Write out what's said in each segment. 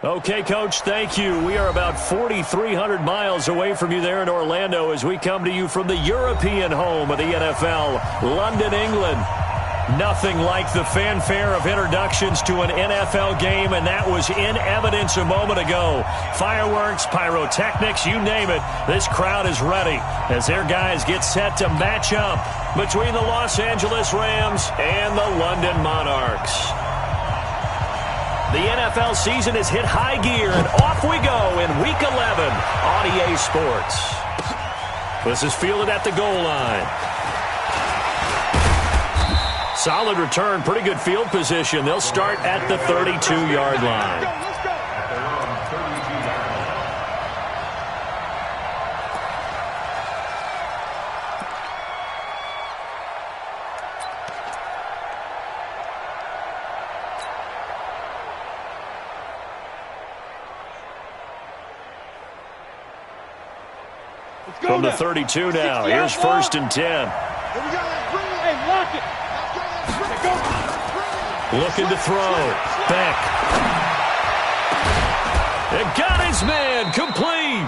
Okay, Coach, thank you. We are about 4,300 miles away from you there in Orlando as we come to you from the European home of the NFL, London, England. Nothing like the fanfare of introductions to an NFL game, and that was in evidence a moment ago. Fireworks, pyrotechnics, you name it. This crowd is ready as their guys get set to match up between the Los Angeles Rams and the London Monarchs. The NFL season has hit high gear, and off we go in Week 11 on EA Sports. This is fielded at the goal line. Solid return, pretty good field position. They'll start at the 32-yard line. From the 32 now, here's 1st and 10. Looking to throw. Beck. And got his man complete.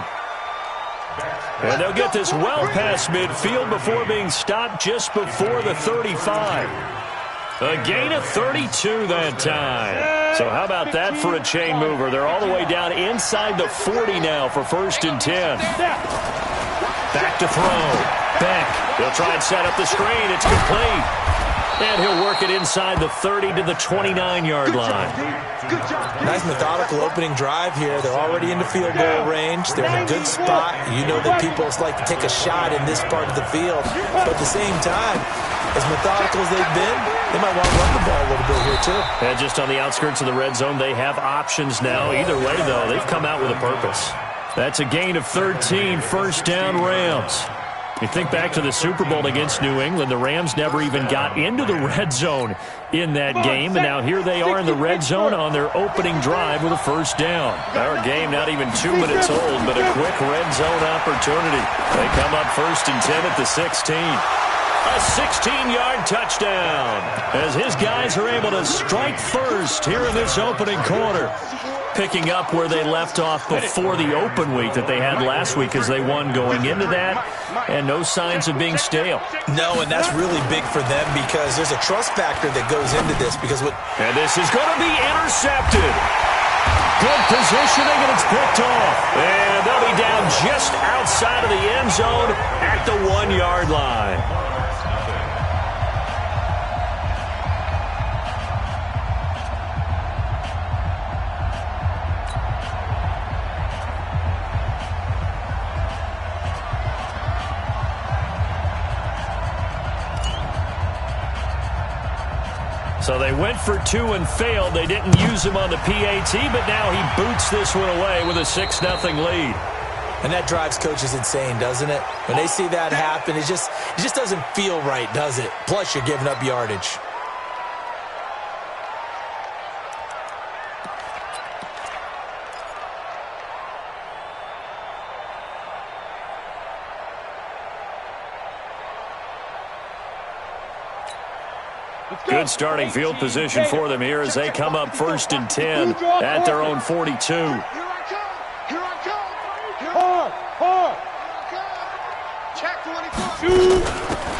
And they'll get this well past midfield before being stopped just before the 35. A gain of 32 that time. So how about that for a chain mover? They're all the way down inside the 40 now for 1st and 10. Back to throw. Beck. They'll try and set up the screen. It's complete. And he'll work it inside the 30 to the 29-yard line. Nice methodical opening drive here. They're already into field goal range. They're in a good spot. You know that people like to take a shot in this part of the field. But at the same time, as methodical as they've been, they might want to run the ball a little bit here too. And just on the outskirts of the red zone, they have options now. Either way, though, they've come out with a purpose. That's a gain of 13, 1st down Rams. You think back to the Super Bowl against New England, the Rams never even got into the red zone in that game, and now here they are in the red zone on their opening drive with a 1st down. Our game not even 2 minutes old, but a quick red zone opportunity. They come up 1st and 10 at the 16. A 16-yard touchdown as his guys are able to strike first here in this opening quarter. Picking up where they left off before the open week that they had last week as they won going into that, and no signs of being stale. No, and that's really big for them because there's a trust factor that goes into this. And this is going to be intercepted. Good positioning, and it's picked off. And they'll be down just outside of the end zone at the 1-yard line. So they went for 2 and failed. They didn't use him on the PAT, but now he boots this one away with a 6-0 lead. And that drives coaches insane, doesn't it? When they see that happen, it just doesn't feel right, does it? Plus, you're giving up yardage. Good starting field position for them here as they come up 1st and 10 at their own 42.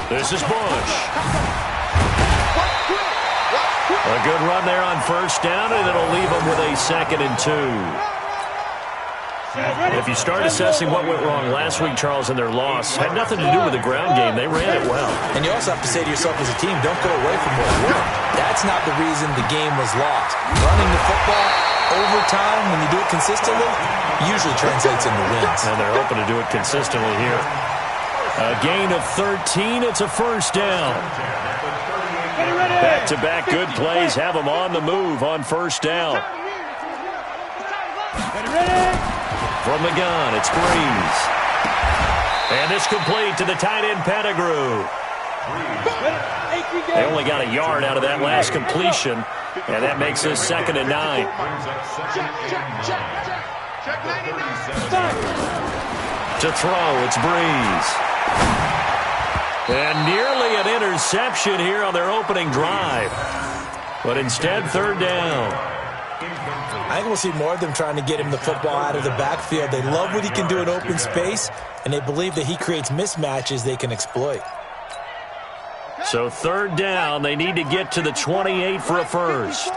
This is Bush. A good run there on 1st down, and it'll leave them with a 2nd and 2. If you start assessing what went wrong last week, Charles, in their loss, had nothing to do with the ground game. They ran it well. And you also have to say to yourself as a team, don't go away from what worked. That's not the reason the game was lost. Running the football over time, when you do it consistently, usually translates into wins. And they're hoping to do it consistently here. A gain of 13. It's a 1st down. Back-to-back good plays have them on the move on 1st down. From the gun, it's Breeze. And it's complete to the tight end, Pettigrew. They only got a yard out of that last completion, and that makes this 2nd and 9. To throw, it's Breeze. And nearly an interception here on their opening drive. But instead, 3rd down. I think we'll see more of them trying to get him the football out of the backfield. They love what he can do in open space, and they believe that he creates mismatches they can exploit. So third down, they need to get to the 28 for a first.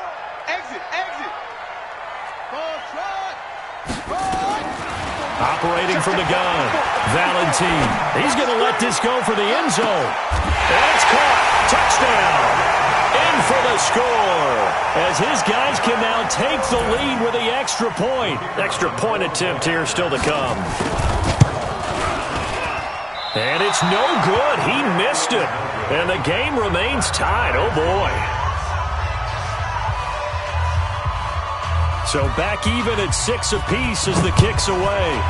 Operating from the gun, Valentine. He's going to let this go for the end zone. And it's caught. Touchdown. In for the score. As his guys can now take the lead with the extra point. Extra point attempt here still to come. And it's no good. He missed it. And the game remains tied. Oh, boy. So back even at 6 apiece as the kick's away.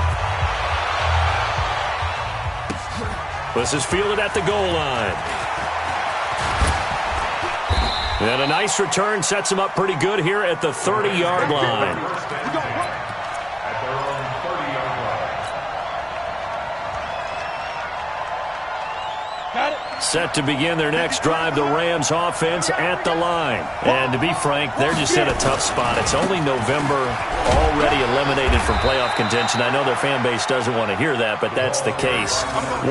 This is fielded at the goal line. And a nice return sets him up pretty good here at the 30-yard line. Set to begin their next drive, the Rams offense at the line. And to be frank, they're just in a tough spot. It's only November, already eliminated from playoff contention. I know their fan base doesn't want to hear that, but that's the case.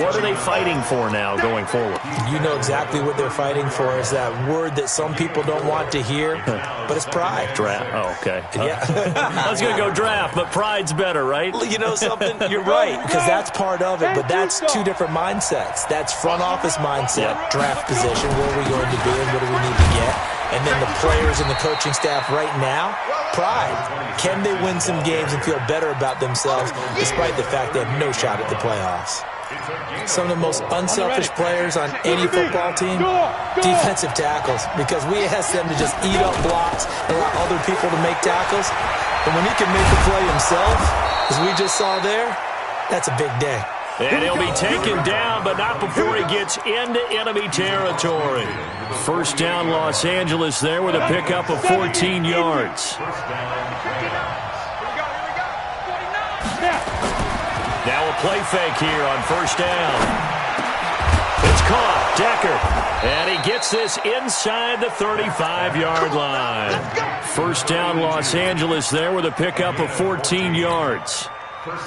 What are they fighting for now going forward? You know exactly what they're fighting for is that word that some people don't want to hear, but it's pride. Draft. Oh, okay. Yeah. I was going to go draft, but pride's better, right? You know something? You're right, because that's part of it, but that's two different mindsets. That's front office mindset, draft position, where are we going to be and what do we need to get? And then the players and the coaching staff right now, pride. Can they win some games and feel better about themselves despite the fact they have no shot at the playoffs? Some of the most unselfish players on any football team, defensive tackles, because we ask them to just eat up blocks and allow other people to make tackles. But when he can make the play himself, as we just saw there, that's a big day. And he'll be taken down, but not before he gets into enemy territory. First down, Los Angeles there with a pickup of 14 yards. Now a play fake here on first down. It's caught, Decker. And he gets this inside the 35-yard line. First down, Los Angeles there with a pickup of 14 yards.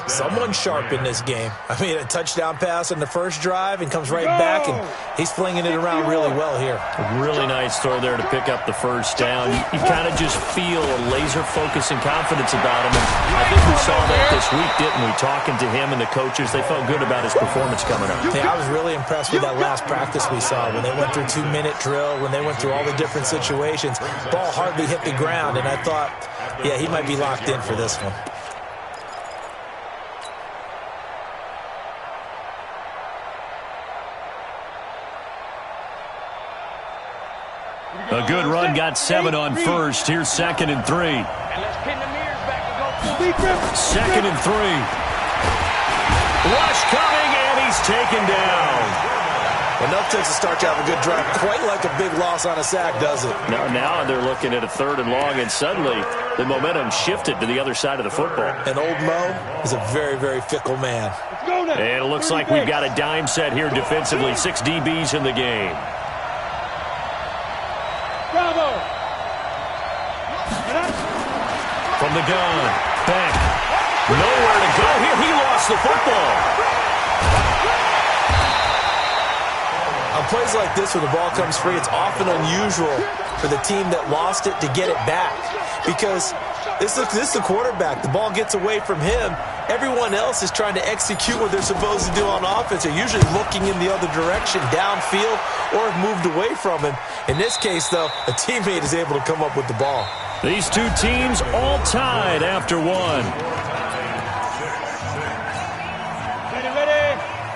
Someone sharp in this game. I mean, a touchdown pass on the first drive and comes right back, and he's flinging it around really well here. A really nice throw there to pick up the first down. You kind of just feel a laser focus and confidence about him. And I think we saw that this week, didn't we? Talking to him and the coaches, they felt good about his performance coming up. Yeah, I was really impressed with that last practice we saw when they went through 2-minute drill, when they went through all the different situations. Ball hardly hit the ground, and I thought, yeah, he might be locked in for this one. A good run, got 7 on first. Here's 2nd and 3. 2nd and 3. Rush coming, and he's taken down. Enough takes to start you have a good drive. Quite like a big loss on a sack, does it? Now they're looking at a 3rd and long, and suddenly the momentum shifted to the other side of the football. And old Mo is a very, very fickle man. And it looks like we've got a dime set here defensively. 6 DBs in the game. From the gun, back, nowhere to go here. He lost the football. On plays like this, when the ball comes free, it's often unusual for the team that lost it to get it back, because this is the quarterback. The ball gets away from him. Everyone else is trying to execute what they're supposed to do on offense. They're usually looking in the other direction, downfield, or have moved away from him. In this case, though, a teammate is able to come up with the ball. These two teams all tied after one.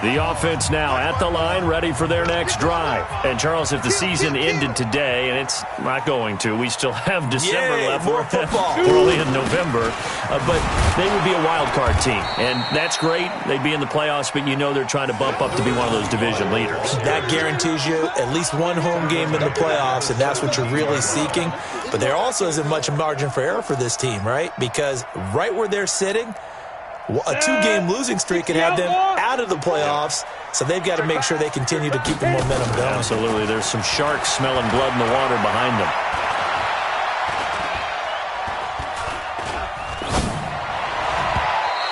The offense now at the line, ready for their next drive. And, Charles, if the season ended today, and it's not going to, we still have December left. More football. We're only in November. But they would be a wild card team. And that's great. They'd be in the playoffs, but you know they're trying to bump up to be one of those division leaders. That guarantees you at least one home game in the playoffs, and that's what you're really seeking. But there also isn't much margin for error for this team, right? Because right where they're sitting, a 2-game losing streak can have them out of the playoffs, so they've got to make sure they continue to keep the momentum going. Absolutely. There's some sharks smelling blood in the water behind them.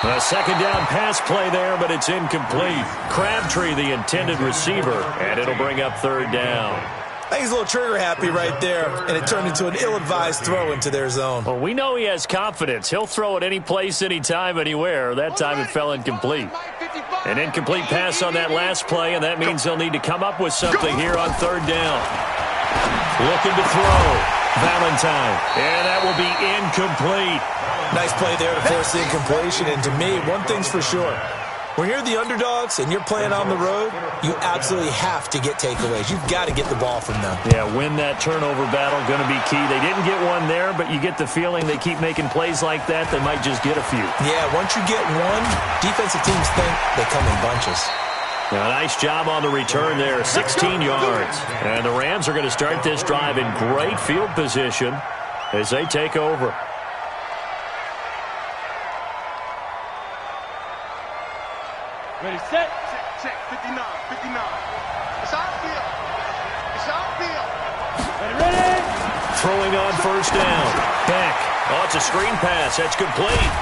A second down pass play there, but it's incomplete. Crabtree, the intended receiver, and it'll bring up third down. I think he's a little trigger happy right there, and it turned into an ill-advised throw into their zone. Well, we know he has confidence. He'll throw it any place, anytime, anywhere. That time it fell incomplete. An incomplete pass on that last play, and that means they'll need to come up with something here on third down. Looking to throw. Valentine. And that will be incomplete. Nice play there to force the incompletion, and to me, one thing's for sure. When you're the underdogs and you're playing on the road, you absolutely have to get takeaways. You've got to get the ball from them. Yeah, win that turnover battle, going to be key. They didn't get one there, but you get the feeling they keep making plays like that, they might just get a few. Yeah, once you get one, defensive teams think they come in bunches. Now, nice job on the return there, 16 yards. And the Rams are going to start this drive in great field position as they take over. Ready, set. Check, 59, 59. It's outfield. It's outfield. Ready. Throwing on first down. Beck. Oh, it's a screen pass. That's complete.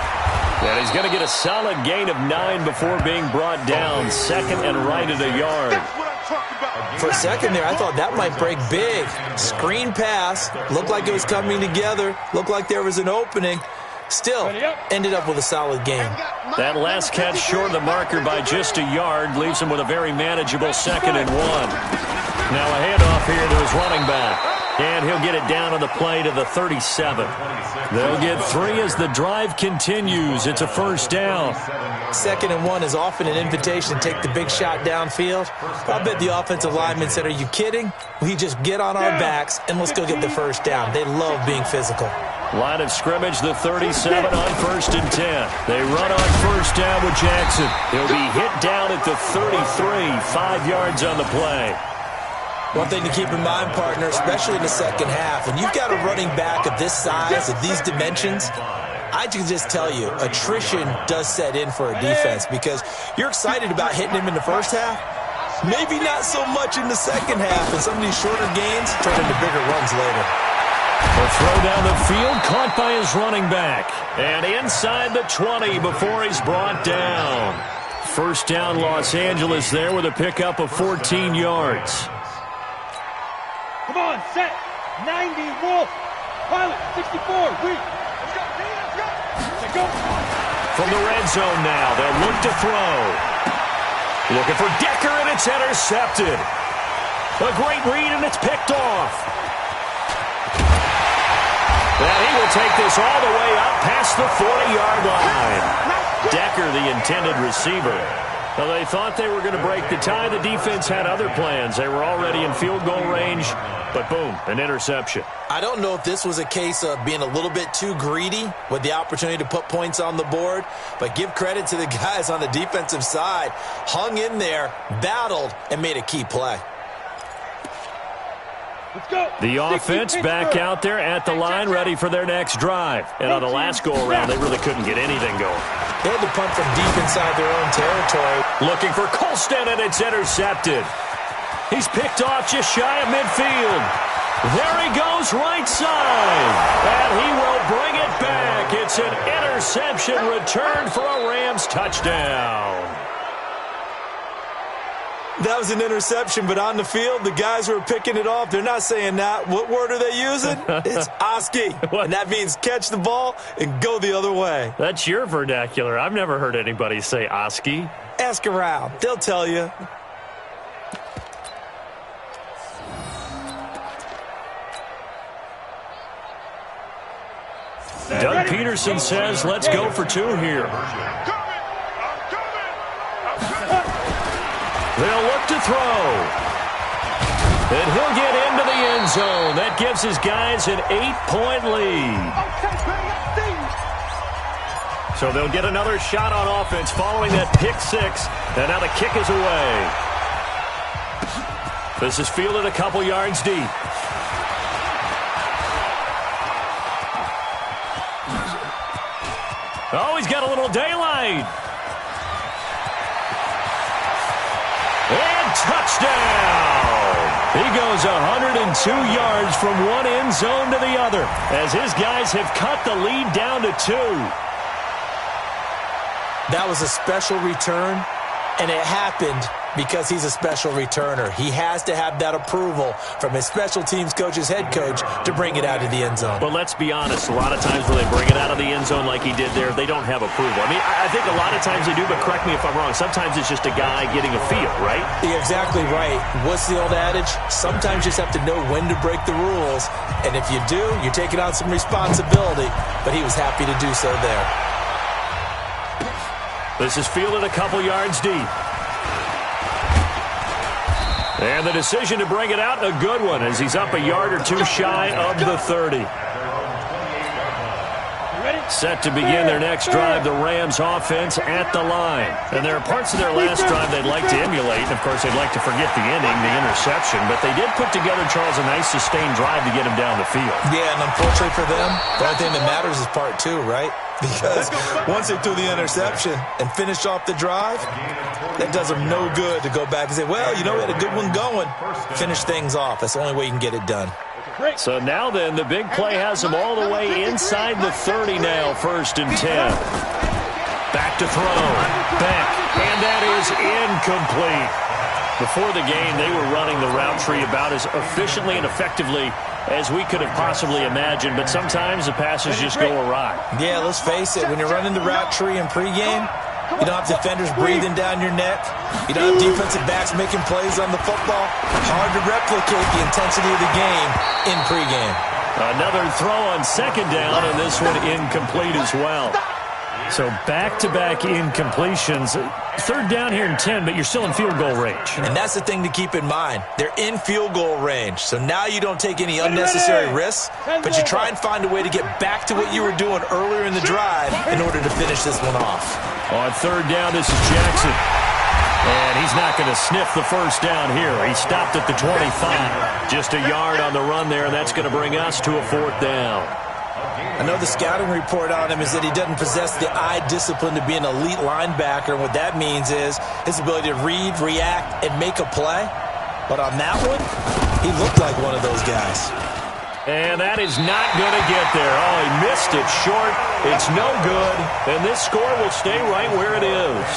And he's going to get a solid gain of 9 before being brought down. Second and right at a yard. That's what I'm talking about. For a second there, I thought that might break big. Screen pass. Looked like it was coming together. Looked like there was an opening. Still, ended up with a solid game. That last catch short of the marker by just a yard leaves him with a very manageable 2nd and 1. Now a handoff here to his running back. And he'll get it down on the play to the 37. They'll get 3 as the drive continues. It's a first down. 2nd and 1 is often an invitation to take the big shot downfield. I bet the offensive lineman said, are you kidding? We just get on our backs and let's go get the first down. They love being physical. Line of scrimmage, the 37 on 1st and 10. They run on first down with Jackson. He'll be hit down at the 33, 5 yards on the play. One thing to keep in mind, partner, especially in the second half, when you've got a running back of this size, of these dimensions, I can just tell you, attrition does set in for a defense because you're excited about hitting him in the first half. Maybe not so much in the second half, and some of these shorter gains turn into bigger runs later. A throw down the field, caught by his running back. And inside the 20 before he's brought down. First down, Los Angeles there with a pickup of 14 yards. Come on, set. 90, Wolf. Pilot, 64, weak. Let's go, D, let's go. Let's go. From the red zone now, they'll look to throw. Looking for Decker, and it's intercepted. A great read, and it's picked off. And he will take this all the way up past the 40-yard line. Decker, the intended receiver. Well, they thought they were going to break the tie. The defense had other plans. They were already in field goal range, but boom, an interception. I don't know if this was a case of being a little bit too greedy with the opportunity to put points on the board, but give credit to the guys on the defensive side. Hung in there, battled, and made a key play. Let's go. The offense back out there at the line, ready for their next drive. And on the last go-around, they really couldn't get anything going. They had to punt from deep inside their own territory. Looking for Colston, and it's intercepted. He's picked off just shy of midfield. There he goes, right side. And he will bring it back. It's an interception return for a Rams touchdown. That was an interception, but on the field, the guys who are picking it off, they're not saying that. What word are they using? It's Oski. And that means catch the ball and go the other way. That's your vernacular. I've never heard anybody say Oski. Ask around. They'll tell you. Doug Peterson says, let's go for 2 here. They'll look to throw. And he'll get into the end zone. That gives his guys an 8-point lead. So they'll get another shot on offense following that pick 6. And now the kick is away. This is fielded a couple yards deep. Oh, he's got a little daylight. And touchdown! He goes 102 yards from one end zone to the other as his guys have cut the lead down to 2. That was a special return, and it happened because he's a special returner. He has to have that approval from his special teams coach's head coach to bring it out of the end zone. But let's be honest, a lot of times when they bring it out of the end zone like he did there, they don't have approval. I mean, I think a lot of times they do, but correct me if I'm wrong. Sometimes it's just a guy getting a feel, right? You're exactly right. What's the old adage? Sometimes you just have to know when to break the rules. And if you do, you're taking on some responsibility. But he was happy to do so there. This is fielded a couple yards deep. And the decision to bring it out, a good one, as he's up a yard or two shy of the 30. Set to begin their next drive, the Rams offense at the line. And there are parts of their last drive they'd like to emulate. And, of course, they'd like to forget the inning, the interception. But they did put together, Charles, a nice sustained drive to get him down the field. Yeah, and unfortunately for them, the only thing that matters is part two, right? Because once they threw the interception and finished off the drive, that does them no good to go back and say, well, you know, we had a good one going. Finish things off. That's the only way you can get it done. So now then, the big play has him all the way inside the 30 now, 1st and 10. Back to throw. Back. And that is incomplete. Before the game, they were running the route tree about as efficiently and effectively as we could have possibly imagined, but sometimes the passes just go awry. Yeah, let's face it, when you're running the route tree in pregame, you don't have defenders breathing down your neck. You don't have defensive backs making plays on the football. Hard to replicate the intensity of the game in pregame. Another throw on 2nd down, and this one incomplete as well. So back-to-back incompletions. 3rd down here in 10, but you're still in field goal range. And that's the thing to keep in mind. They're in field goal range. So now you don't take any unnecessary risks, but you try and find a way to get back to what you were doing earlier in the drive in order to finish this one off. On 3rd down, this is Jackson. And he's not going to sniff the 1st down here. He stopped at the 25. Just a yard on the run there, and that's going to bring us to a 4th down. I know the scouting report on him is that he doesn't possess the eye discipline to be an elite linebacker. And what that means is his ability to read, react, and make a play. But on that one, he looked like one of those guys. And that is not going to get there. Oh, he missed it short. It's no good. And this score will stay right where it is.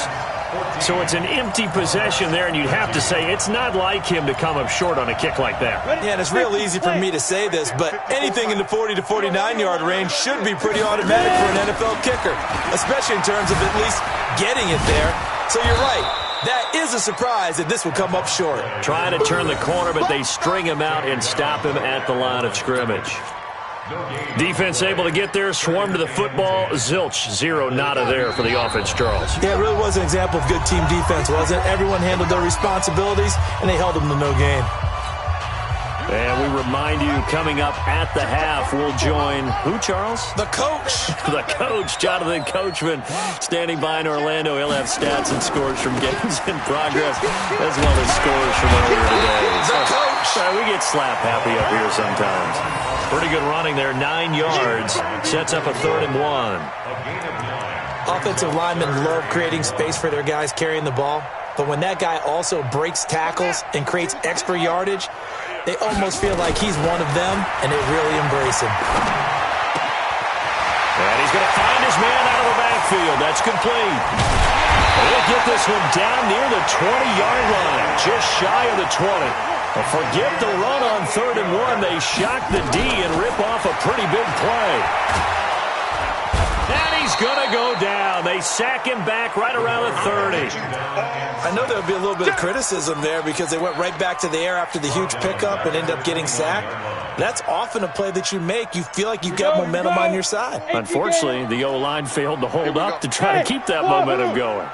So it's an empty possession there, and you'd have to say it's not like him to come up short on a kick like that. Yeah, and it's real easy for me to say this, but anything in the 40 to 49-yard range should be pretty automatic for an NFL kicker, especially in terms of at least getting it there. So you're right. That is a surprise that this will come up short. Trying to turn the corner, but they string him out and stop him at the line of scrimmage. Defense able to get there, swarm to the football. Zilch, zero, nada there for the offense, Charles. Yeah, it really was an example of good team defense, wasn't it? Everyone handled their responsibilities, and they held them to no gain. And we remind you, coming up at the half, we'll join who, Charles? The coach. The coach, Jonathan Coachman, standing by in Orlando. He'll have stats and scores from games in progress, as well as scores from earlier today. The coach. We get slap happy up here sometimes. Pretty good running there, 9 yards. Sets up a 3rd and 1. Offensive linemen love creating space for their guys carrying the ball, but when that guy also breaks tackles and creates extra yardage, they almost feel like he's one of them, and they really embrace him. And he's going to find his man out of the backfield. That's complete. They'll get this one down near the 20-yard line, just shy of the 20. Well, forget the run on 3rd and 1. They shock the D and rip off a pretty big play. And he's going to go down. They sack him back right around the 30. I know there'll be a little bit of criticism there because they went right back to the air after the huge pickup and ended up getting sacked. That's often a play that you make. You feel like you've got momentum on your side. Unfortunately, the O-line failed to hold up to try to keep that momentum going.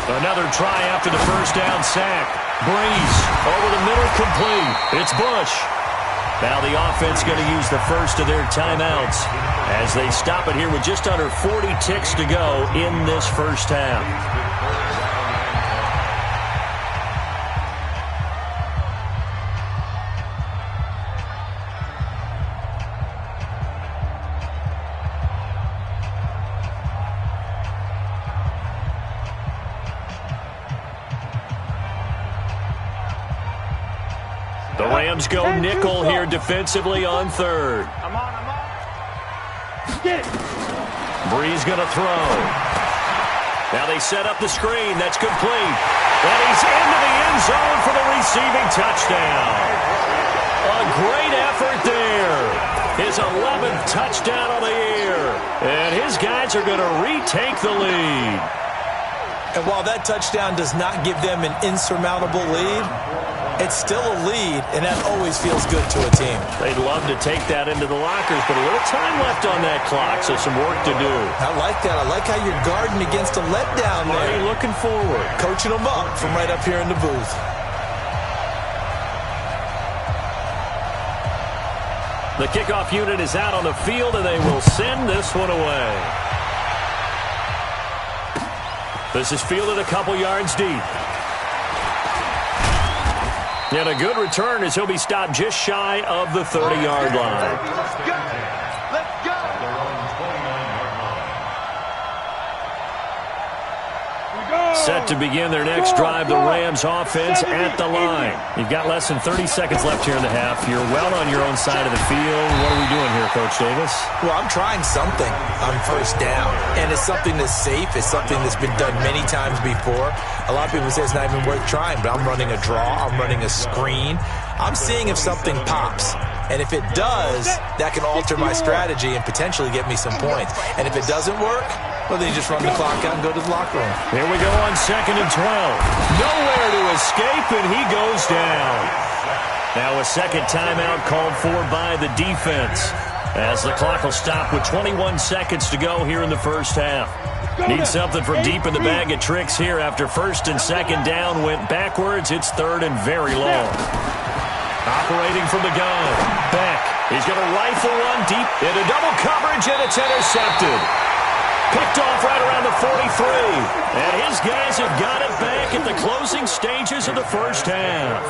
Another try after the 1st down sack. Breeze over the middle, complete. It's Bush. Now the offense going to use the first of their timeouts as they stop it here with just under 40 ticks to go in this 1st half. The Rams go nickel here defensively on 3rd. Get it. Breeze going to throw. Now they set up the screen. That's complete. And he's into the end zone for the receiving touchdown. A great effort there. His 11th touchdown of the year. And his guys are going to retake the lead. And while that touchdown does not give them an insurmountable lead, it's still a lead, and that always feels good to a team. They'd love to take that into the lockers, but a little time left on that clock, so some work to do. I like that. I like how you're guarding against a letdown there. Already looking forward. Coaching them up from right up here in the booth. The kickoff unit is out on the field, and they will send this one away. This is fielded a couple yards deep. And a good return as he'll be stopped just shy of the 30-yard line. Let's go. Let's go. Set to begin their next drive, the Rams offense at the line. You've got less than 30 seconds left here in the half. You're well on your own side of the field. What are we doing here, Coach Davis? Well, I'm trying something on first down, and it's something that's safe. It's something that's been done many times before. A lot of people say it's not even worth trying, but I'm running a draw. I'm running a screen. I'm seeing if something pops. And if it does, that can alter my strategy and potentially get me some points. And if it doesn't work, well, then you just run the clock out and go to the locker room. Here we go on 2nd and 12. Nowhere to escape, and he goes down. Now a second timeout called for by the defense, as the clock will stop with 21 seconds to go here in the first half. Need something from deep in the bag of tricks here after first and second down went backwards. It's third and very long. Operating from the gun, Beck. He's going to rifle one deep into double coverage, and it's intercepted. Picked off right around the 43. And his guys have got it back at the closing stages of the first half.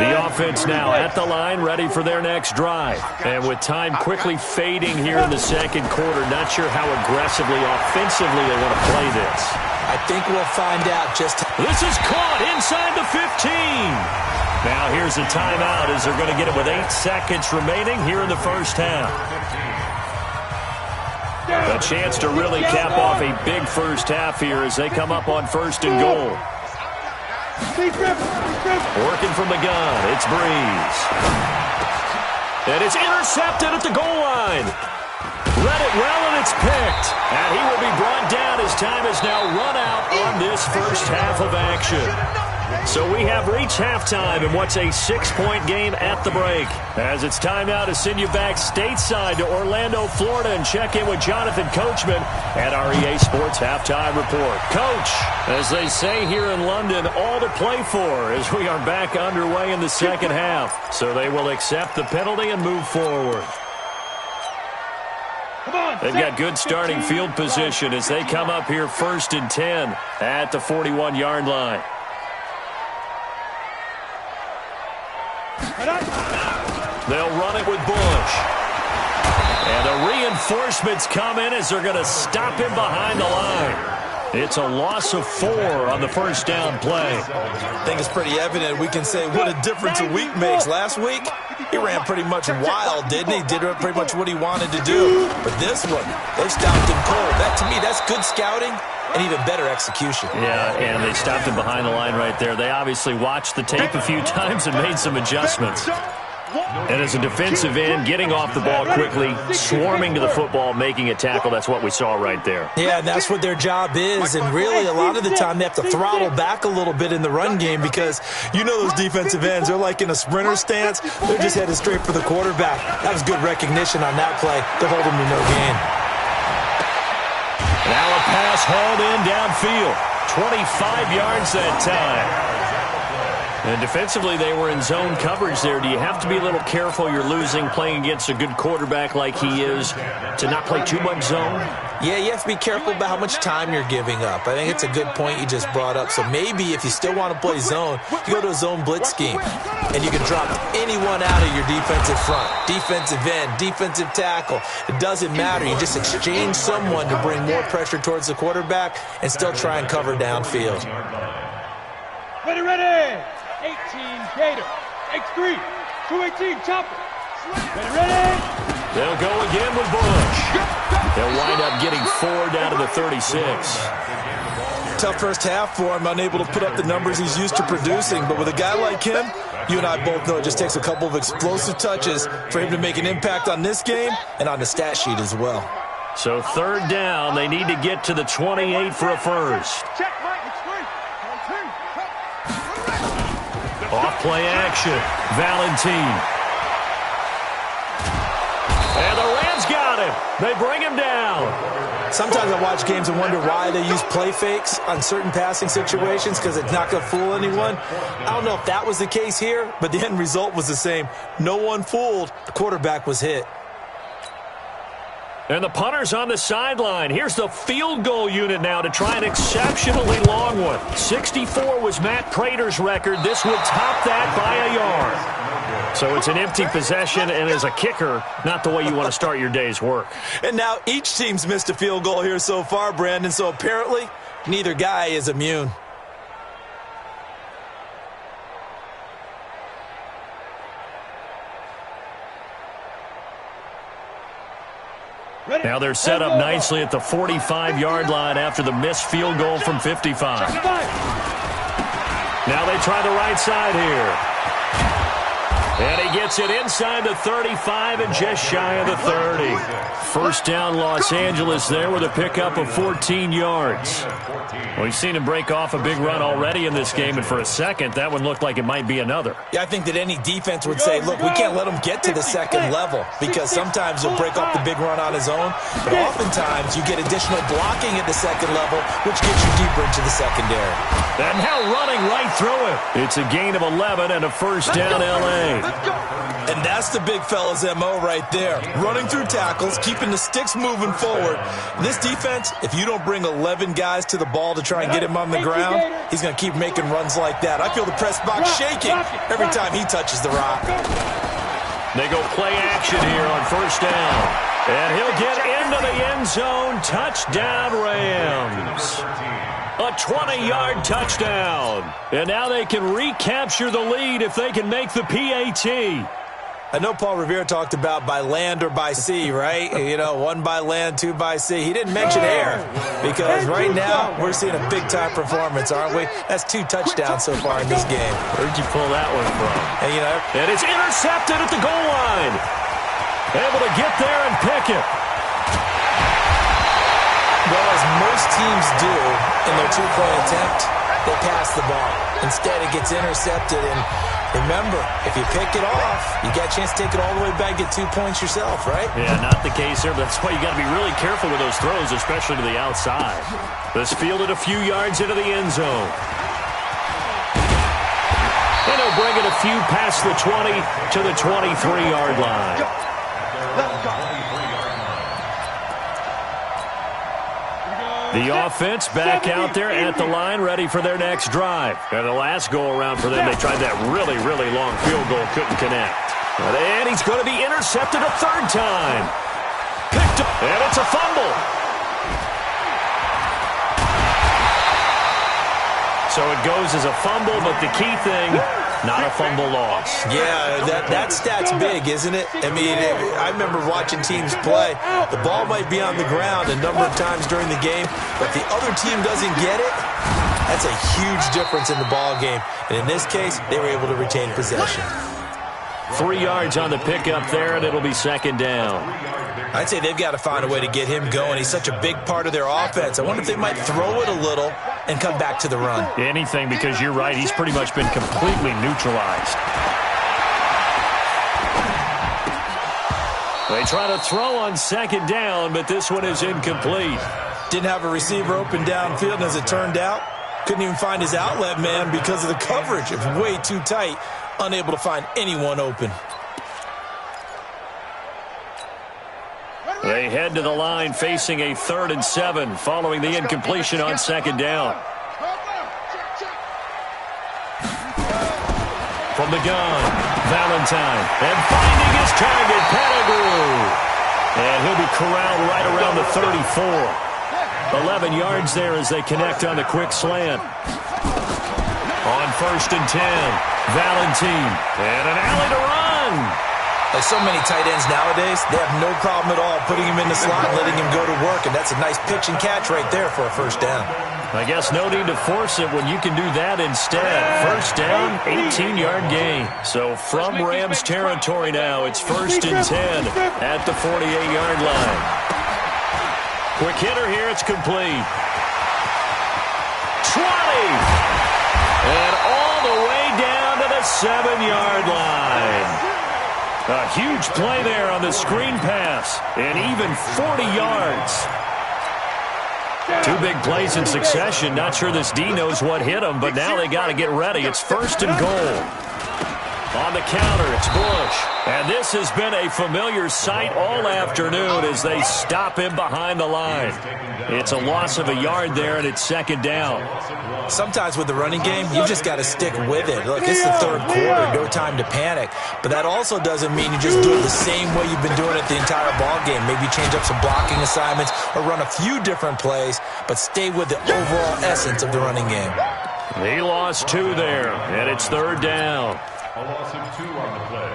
The offense now at the line, ready for their next drive. And with time quickly fading here in the second quarter, not sure how aggressively, offensively they want to play this. I think we'll find out just... This is caught inside the 15. Now here's a timeout as they're going to get it with 8 seconds remaining here in the first half. A chance to really cap off a big first half here as they come up on first and goal. Working from the gun, it's Breeze. And it's intercepted at the goal line. Read it well, and it's picked. And he will be brought down as time has now run out on this first half of action. So we have reached halftime in what's a 6-point game at the break. As it's time now to send you back stateside to Orlando, Florida, and check in with Jonathan Coachman at our EA Sports Halftime Report. Coach, as they say here in London, all to play for as we are back underway in the second half. So they will accept the penalty and move forward. They've got good starting field position as they come up here 1st and 10 at the 41-yard line. They'll run it with Bush. And the reinforcements come in as they're going to stop him behind the line. It's a loss of 4 on the first down play. I think it's pretty evident. We can say what a difference a week makes. Last week, he ran pretty much wild, didn't he? Did pretty much what he wanted to do. But this one, they stopped him cold. That, to me, that's good scouting and even better execution. Yeah, and they stopped him behind the line right there. They obviously watched the tape a few times and made some adjustments. And as a defensive end, getting off the ball quickly, swarming to the football, making a tackle, that's what we saw right there. Yeah, and that's what their job is. And really, a lot of the time, they have to throttle back a little bit in the run game because you know those defensive ends, they're like in a sprinter stance. They're just headed straight for the quarterback. That was good recognition on that play. They're holding him to no gain. Now a pass hauled in downfield. 25 yards that time. And defensively, they were in zone coverage there. Do you have to be a little careful? You're losing playing against a good quarterback like he is to not play too much zone? Yeah, you have to be careful about how much time you're giving up. I think it's a good point you just brought up. So maybe if you still want to play zone, you go to a zone blitz scheme. And you can drop anyone out of your defensive front. Defensive end, defensive tackle. It doesn't matter. You just exchange someone to bring more pressure towards the quarterback and still try and cover downfield. Ready, ready! 18 Gator, X3, 218 Chopper. Ready, ready? They'll go again with Bush. They'll wind up getting 4 down to the 36. Tough first half for him, unable to put up the numbers he's used to producing. But with a guy like him, you and I both know it just takes a couple of explosive touches for him to make an impact on this game and on the stat sheet as well. So 3rd down, they need to get to the 28 for a first. Off play action, Valentine. And the Rams got him. They bring him down. Sometimes I watch games and wonder why they use play fakes on certain passing situations, because it's not going to fool anyone. I don't know if that was the case here, but the end result was the same. No one fooled. The quarterback was hit. And the punter's on the sideline. Here's the field goal unit now to try an exceptionally long one. 64 was Matt Prater's record. This would top that by a yard. So it's an empty possession, and as a kicker, not the way you want to start your day's work. And now each team's missed a field goal here so far, Brandon, so apparently neither guy is immune. Now they're set up nicely at the 45-yard line after the missed field goal from 55. Now they try the right side here. And he gets it inside the 35 and just shy of the 30. First down, Los Angeles there with a pickup of 14 yards. Well, we've seen him break off a big run already in this game, and for a second, that one looked like it might be another. Yeah, I think that any defense would say, look, we can't let him get to the second level, because sometimes he'll break off the big run on his own, but oftentimes you get additional blocking at the second level, which gets you deeper into the secondary. And now running right through it. It's a gain of 11 and a first down, L.A. And that's the big fella's MO right there. Running through tackles, keeping the sticks moving forward. This defense, if you don't bring 11 guys to the ball to try and get him on the ground, he's going to keep making runs like that. I feel the press box shaking every time he touches the rock. They go play action here on first down. And he'll get into the end zone. Touchdown, Rams. A 20-yard touchdown. And now they can recapture the lead if they can make the PAT. I know Paul Revere talked about by land or by sea, right? You know, 1 by land, 2 by sea. He didn't mention air, because right now we're seeing a big-time performance, aren't we? That's 2 touchdowns so far in this game. Where'd you pull that one from? And, you know, and it's intercepted at the goal line. Able to get there and pick it. Well, as most teams do in their 2-point attempt, they pass the ball. Instead, it gets intercepted. And remember, if you pick it off, you got a chance to take it all the way back, get 2 points yourself, right? Yeah, not the case here, but that's why you got to be really careful with those throws, especially to the outside. This fielded a few yards into the end zone. And he'll bring it a few past the 20 to the 23-yard line. The offense back out there at the line, ready for their next drive. And the last go-around for them, they tried that really, really long field goal, couldn't connect. And he's going to be intercepted a 3rd time. Picked up, and it's a fumble. So it goes as a fumble, but the key thing, not a fumble loss. Yeah, that stat's big, isn't it? I mean, I remember watching teams play. The ball might be on the ground a number of times during the game, but if the other team doesn't get it, that's a huge difference in the ball game. And in this case, they were able to retain possession. 3 yards on the pickup there, and it'll be 2nd down. I'd say they've got to find a way to get him going. He's such a big part of their offense. I wonder if they might throw it a little and come back to the run. Anything, because you're right, he's pretty much been completely neutralized. They try to throw on 2nd down, but this one is incomplete. Didn't have a receiver open downfield, and as it turned out, couldn't even find his outlet man because of the coverage. It was way too tight, unable to find anyone open. They head to the line facing a 3rd and 7 following the incompletion on 2nd down. From the gun, Valentine. And finding his target, Pettigrew. And he'll be corralled right around the 34. 11 yards there as they connect on the quick slant. On 1st and 10, Valentine. And an alley to run. Like so many tight ends nowadays, they have no problem at all putting him in the slot and letting him go to work, and that's a nice pitch and catch right there for a first down. I guess no need to force it when you can do that instead. First down, 18-yard gain. So from Rams territory now, it's 1st and 10 at the 48-yard line. Quick hitter here, it's complete. 20! And all the way down to the 7-yard line. A huge play there on the screen pass, and even 40 yards. 2 big plays in succession. Not sure this D knows what hit him, but now they got to get ready. It's 1st and goal. On the counter, it's Bush. And this has been a familiar sight all afternoon as they stop him behind the line. It's a loss of a yard there, and it's 2nd down. Sometimes with the running game, you just got to stick with it. Look, it's the 3rd quarter, no time to panic. But that also doesn't mean you just do it the same way you've been doing it the entire ball game. Maybe change up some blocking assignments or run a few different plays, but stay with the overall essence of the running game. He lost 2 there, and it's 3rd down. A loss of 2 on the play.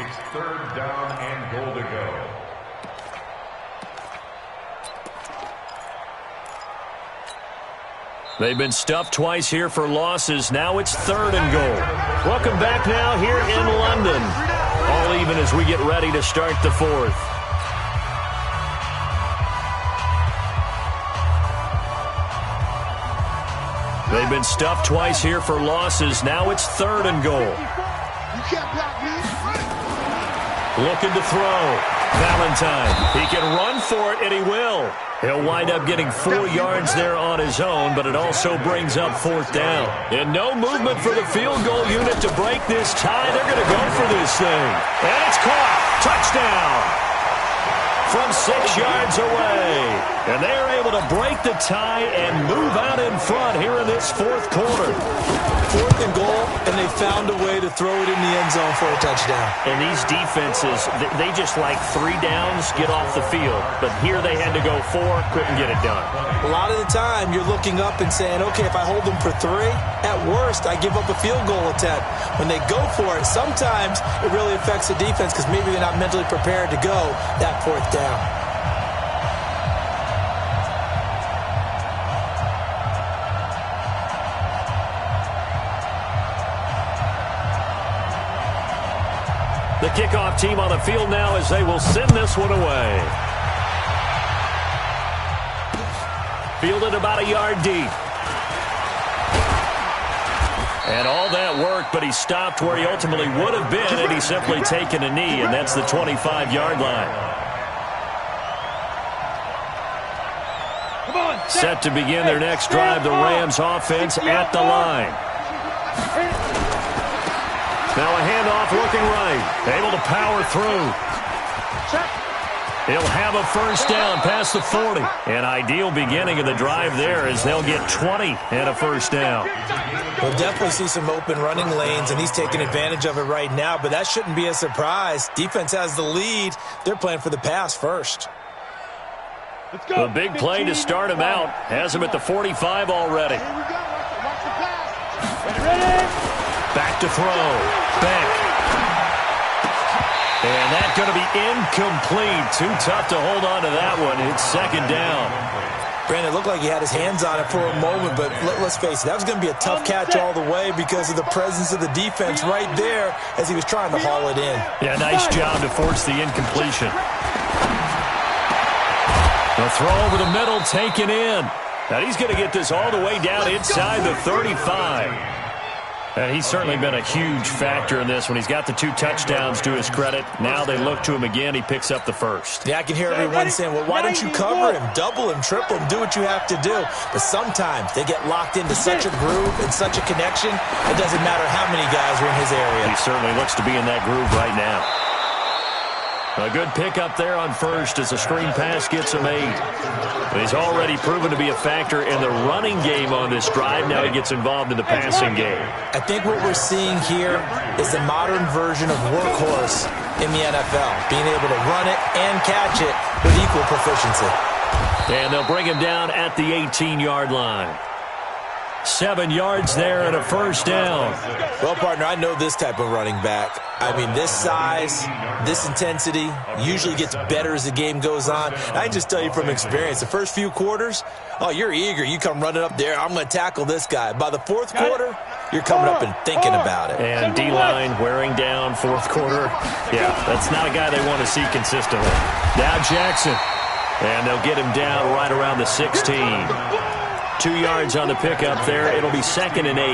It's 3rd down and goal to go. They've been stuffed twice here for losses. Now it's 3rd and goal. Welcome back now here in London. All even as we get ready to start the 4th. They've been stuffed twice here for losses. Now it's 3rd and goal. Looking to throw. Valentine. He can run for it, and he will. He'll wind up getting 4 yards there on his own, but it also brings up 4th down. And no movement for the field goal unit to break this tie. They're going to go for this thing. And it's caught. Touchdown. From 6 yards away. And they are able to break the tie and move out in front here in this 4th quarter. 4th and goal, and they found a way to throw it in the end zone for a touchdown. And these defenses, they just like 3 downs, get off the field. But here they had to go 4, couldn't get it done. A lot of the time, you're looking up and saying, okay, if I hold them for 3, at worst, I give up a field goal attempt. When they go for it, sometimes it really affects the defense because maybe they're not mentally prepared to go that 4th down. The kickoff team on the field now as they will send this one away. Fielded about a yard deep. And all that work, but he stopped where he ultimately would have been had he simply taken a knee, and that's the 25-yard line. Set to begin their next drive, the Rams offense at the line. Now a handoff looking right. Able to power through. He'll have a first down past the 40. An ideal beginning of the drive there as they'll get 20 and a first down. We'll definitely see some open running lanes, and he's taking advantage of it right now, but that shouldn't be a surprise. Defense has the lead. They're playing for the pass first. A big play to start him out. Has him at the 45 already. Back to throw. Back. And that's going to be incomplete. Too tough to hold on to that one. It's 2nd down. Brandon, it looked like he had his hands on it for a moment, but let's face it, that was going to be a tough catch all the way because of the presence of the defense right there as he was trying to haul it in. Yeah, nice job to force the incompletion. The throw over the middle, taken in. Now he's going to get this all the way down inside the 35. And he's certainly been a huge factor in this when he's got the 2 touchdowns to his credit. Now they look to him again. He picks up the first. Yeah, I can hear everyone saying, well, why don't you cover him, double him, triple him, do what you have to do. But sometimes they get locked into such a groove and such a connection, it doesn't matter how many guys are in his area. He certainly looks to be in that groove right now. A good pickup there on first as the screen pass gets him 8. He's already proven to be a factor in the running game on this drive. Now he gets involved in the passing game. I think what we're seeing here is the modern version of workhorse in the NFL, being able to run it and catch it with equal proficiency. And they'll bring him down at the 18-yard line. 7 yards there and a first down. Well, partner, I know this type of running back. I mean, this size, this intensity usually gets better as the game goes on. I can just tell you from experience, the first few quarters, oh, you're eager. You come running up there, I'm going to tackle this guy. By the fourth quarter, you're coming up and thinking about it. And D-line wearing down fourth quarter. Yeah, that's not a guy they want to see consistently. Now Jackson. And they'll get him down right around the 16. 2 yards on the pickup there. It'll be 2nd and 8.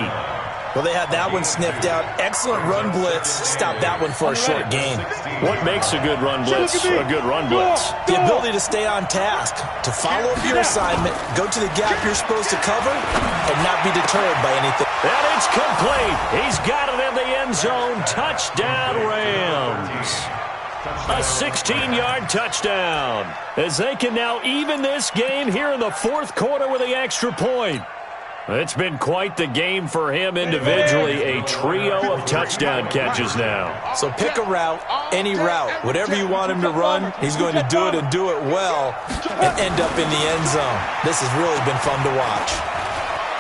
Well, they had that one sniffed out. Excellent run blitz. Stop that one for a short gain. What makes a good run blitz a good run blitz? The ability to stay on task, to follow up your assignment, go to the gap you're supposed to cover, and not be deterred by anything. And it's complete. He's got it in the end zone. Touchdown, Rams. A 16-yard touchdown. As they can now even this game here in the fourth quarter with the extra point. It's been quite the game for him individually. A trio of touchdown catches now. So pick a route, any route. Whatever you want him to run, he's going to do it and do it well and end up in the end zone. This has really been fun to watch.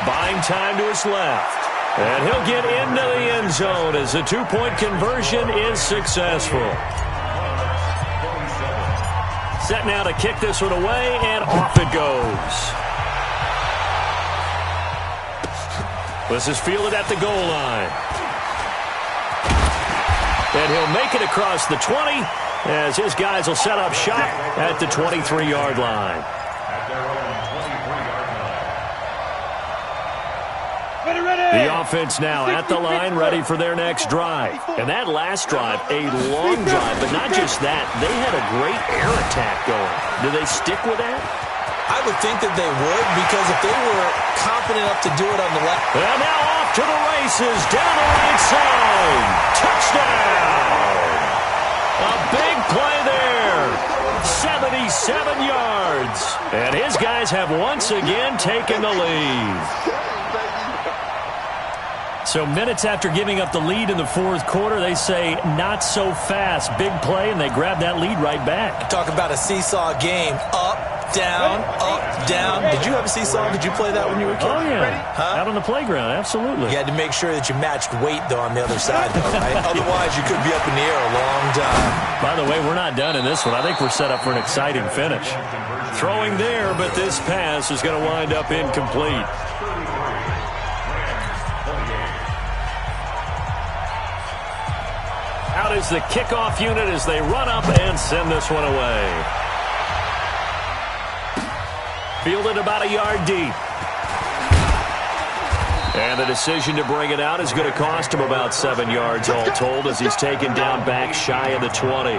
Buying time to his left. And he'll get into the end zone as the two-point conversion is successful. Set now to kick this one away, and off it goes. This is fielded at the goal line. And he'll make it across the 20 as his guys will set up shop at the 23-yard line. The offense now at the line, ready for their next drive. And that last drive, a long drive, but not just that. They had a great air attack going. Do they stick with that? I would think that they would, because if they were confident enough to do it on the left. And now off to the races, down the right side. Touchdown! A big play there. 77 yards. And his guys have once again taken the lead. So minutes after giving up the lead in the fourth quarter, they say not so fast. Big play, and they grab that lead right back. Talk about a seesaw game. Up, down, up, down. Did you have a seesaw? Did you play that when you were a kid? Oh, yeah. Out on the playground, absolutely. You had to make sure that you matched weight, though, on the other side, though, right? Otherwise, you could be up in the air a long time. By the way, we're not done in this one. I think we're set up for an exciting finish. Throwing there, but this pass is going to wind up incomplete. Out is the kickoff unit as they run up and send this one away. Fielded about a yard deep. And the decision to bring it out is going to cost him about 7 yards all told as he's taken down back shy of the 20.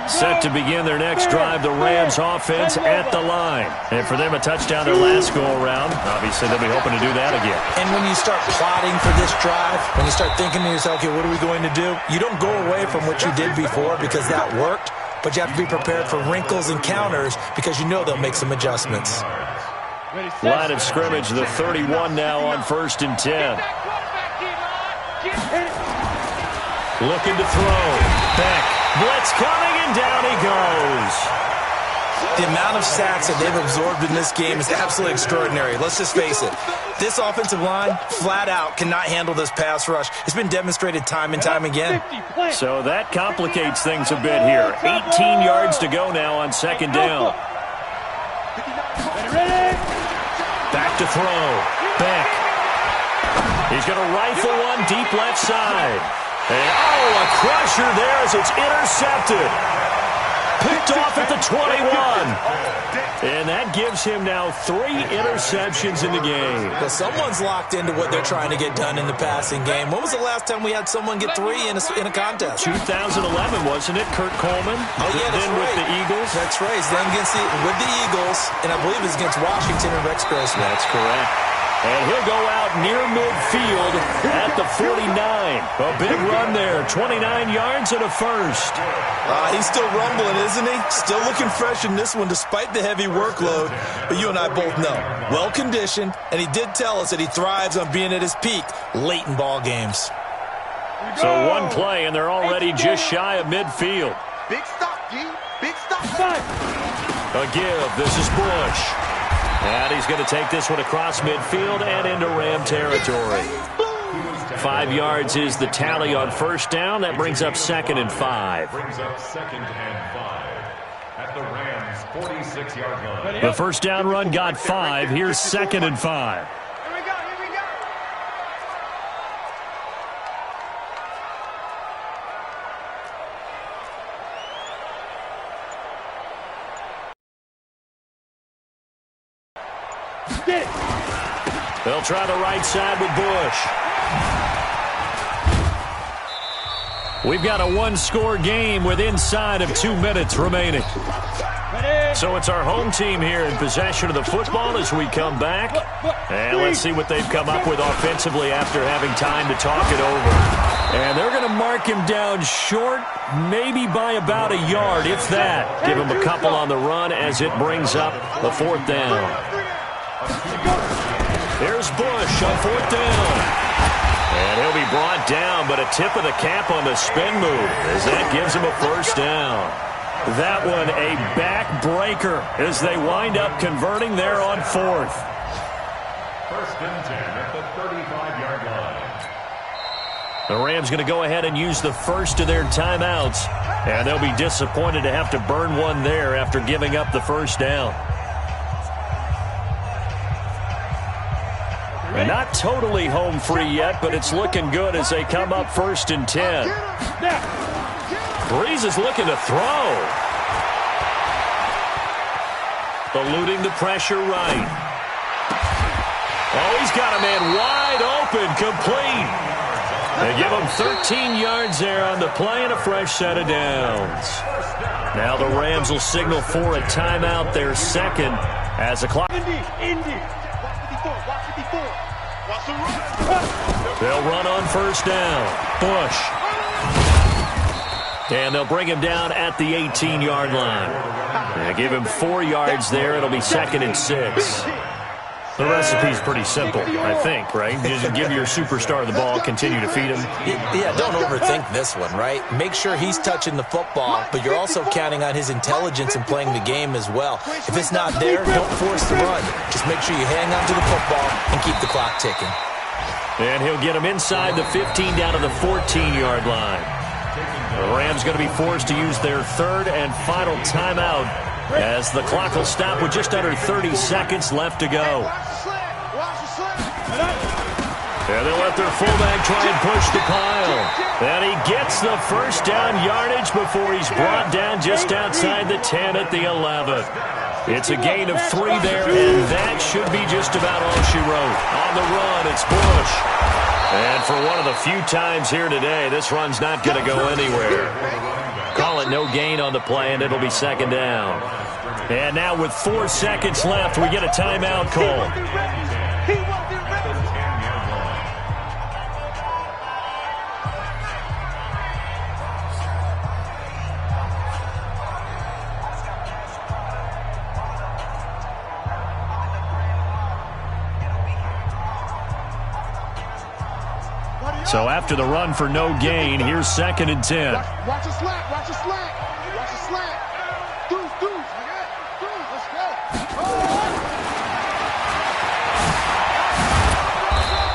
Set to begin their next drive, the Rams offense at the line. And for them, a touchdown their last go-around. Obviously, they'll be hoping to do that again. And when you start plotting for this drive, when you start thinking to yourself, okay, what are we going to do? You don't go away from what you did before because that worked, but you have to be prepared for wrinkles and counters because you know they'll make some adjustments. Line of scrimmage, the 31 now on 1st and 10. Looking to throw. Beck. Blitz coming, and down he goes. The amount of sacks that they've absorbed in this game is absolutely extraordinary. Let's just face it. This offensive line, flat out, cannot handle this pass rush. It's been demonstrated time and time again. So that complicates things a bit here. 18 yards to go now on 2nd down. Back to throw. Beck. He's going to rifle one deep left side. And, a crusher there as it's intercepted. Picked off at the 21. And that gives him now 3 interceptions in the game. Well, someone's locked into what they're trying to get done in the passing game. When was the last time we had someone get 3 in a contest? 2011, wasn't it? Kurt Coleman. Oh, yeah, that's then right. With the Eagles. That's right. Then with the Eagles, and I believe it's against Washington and Rex Grossman. That's correct. And he'll go out near midfield at the 49. A big run there. 29 yards and a first. He's still rumbling, isn't he? Still looking fresh in this one despite the heavy workload. But you and I both know. Well-conditioned, and he did tell us that he thrives on being at his peak late in ball games. So one play, and they're already just shy of midfield. Big stop, G. Big stop. A give. This is Bush. And he's going to take this one across midfield and into Ram territory. 5 yards is the tally on first down. That brings up 2nd and 5. Brings up 2nd and 5 at the Rams' 46-yard line. The first down run got 5. Here's 2nd and 5. They'll try the right side with Bush. We've got a one-score game with inside of 2 minutes remaining. So it's our home team here in possession of the football as we come back. And let's see what they've come up with offensively after having time to talk it over. And they're going to mark him down short, maybe by about a yard, if that. Give him a couple on the run as it brings up the 4th down. There's Bush on 4th down. And he'll be brought down, but a tip of the cap on the spin move as that gives him a first down. That one a backbreaker as they wind up converting there on 4th. 1st and 10 at the 35-yard line. The Rams going to go ahead and use the first of their timeouts, and they'll be disappointed to have to burn one there after giving up the first down. And not totally home free yet, but it's looking good as they come up 1st and 10. Breeze is looking to throw. Eluding the pressure right. Oh, he's got a man wide open, complete. They give him 13 yards there on the play and a fresh set of downs. Now the Rams will signal for a timeout, their 2nd, as the clock. They'll run on 1st down. Bush. And they'll bring him down at the 18-yard line. They give him 4 yards there. It'll be 2nd and 6. The recipe's pretty simple, I think, right? Just give your superstar the ball, continue to feed him. Yeah, don't overthink this one, right? Make sure he's touching the football, but you're also counting on his intelligence in playing the game as well. If it's not there, don't force the run. Just make sure you hang on to the football and keep the clock ticking. And he'll get him inside the 15 down to the 14-yard line. The Rams going to be forced to use their 3rd and final timeout as the clock will stop with just under 30 seconds left to go. And they'll let their fullback try and push the pile. And he gets the first down yardage before he's brought down just outside the 10 at the 11. It's a gain of 3 there, and that should be just about all she wrote. On the run, it's Bush. And for one of the few times here today, this run's not going to go anywhere. Call it no gain on the play, and it'll be 2nd down. And now with 4 seconds left, we get a timeout call. So after the run for no gain, here's 2nd and 10. Watch the slack, watch the slack. Watch the slack. Deuce. Let's go.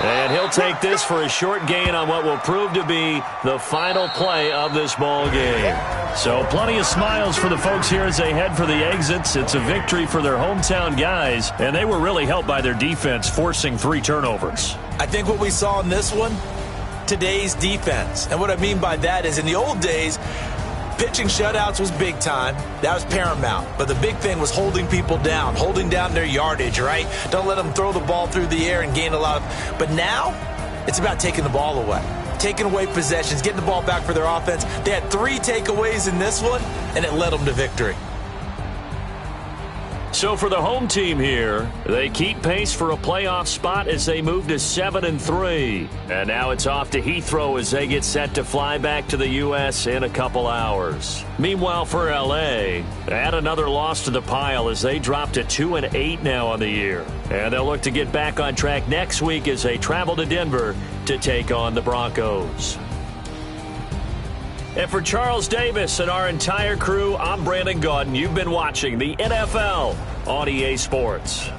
And he'll take this for a short gain on what will prove to be the final play of this ball game. So plenty of smiles for the folks here as they head for the exits. It's a victory for their hometown guys, and they were really helped by their defense, forcing 3 turnovers. I think what we saw in this one, today's defense. And what I mean by that is in the old days, pitching shutouts was big time. That was paramount. But the big thing was holding people down, holding down their yardage, right? Don't let them throw the ball through the air and gain a lot of. But now, it's about taking the ball away. Taking away possessions, getting the ball back for their offense. They had 3 takeaways in this one, and it led them to victory. So for the home team here, they keep pace for a playoff spot as they move to 7-3. And now it's off to Heathrow as they get set to fly back to the U.S. in a couple hours. Meanwhile for L.A., add another loss to the pile as they drop to 2-8 now on the year. And they'll look to get back on track next week as they travel to Denver to take on the Broncos. And for Charles Davis and our entire crew, I'm Brandon Gaudin. You've been watching the NFL on EA Sports.